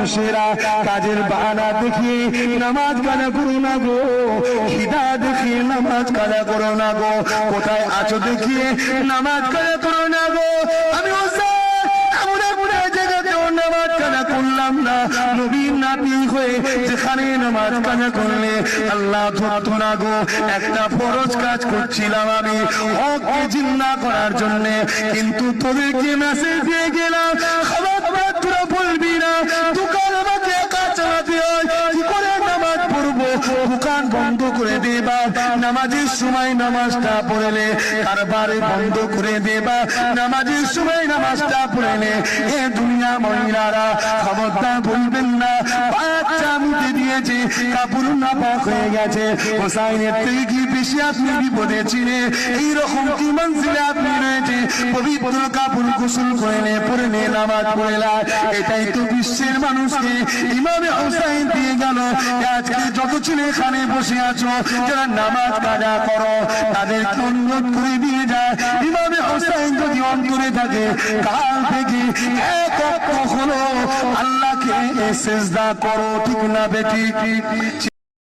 মানুষেরা কাজের বাহানা দেখিয়ে নামাজ কাজা করো না গো, খিদা দেখিয়ে নামাজ কাজা করো না গো, কোথায় আছো দেখিয়ে নামাজ কাজা করো না গো। আমি নামাজ কাজা করলাম না, নবীর নাতি হয়ে যেখানে নামাজ কাজা করলে আল্লাহ ধরতো না গো। একটা ফরজ কাজ করছিলাম আমি হককে জিন্দা করার জন্য, কিন্তু তোদেরকে মেসেজ দিয়ে গেলাম খবরদার তোরা বলবি না দোকান আমাকে একা চালাতে হয়, কি করে নামাজ পড়বো, দোকান বন্ধ করে দেবা, নামাজের সময় নামাজটা পড়লে কারবারে বন্ধ করে দেবা, নামাজের সময় নামাজটা পড়লে এ দুনিয়া মহিলারা খবরদার বলবেন না বাচ্চা মুখে দিয়েছে কাপড় নাপাক হয়ে গেছে, হোসাইনের থেকে কি বেশি আপনি বিপদে ছিলেন, এইরকম কি মঞ্জিলে আপনি রয়েছে পবিত্র কাপড় গোসল করে নে পরে নে নামাজ পড়লা। এটাই তো বিশ্বের মানুষকে ইমামে হোসাইন দিয়ে গেল। আজকে যত ছেলে এখানে বসে আছো যারা নামাজ কাজা করো তাদেরকে অনুরোধ করে দিয়ে যায় ইমামে হোসাইন যদি অন্তরে থাকে কাল থেকে এক ওয়াক্ত হলো আল্লাহকে সিজদা করো, ঠিক না বেঠিক?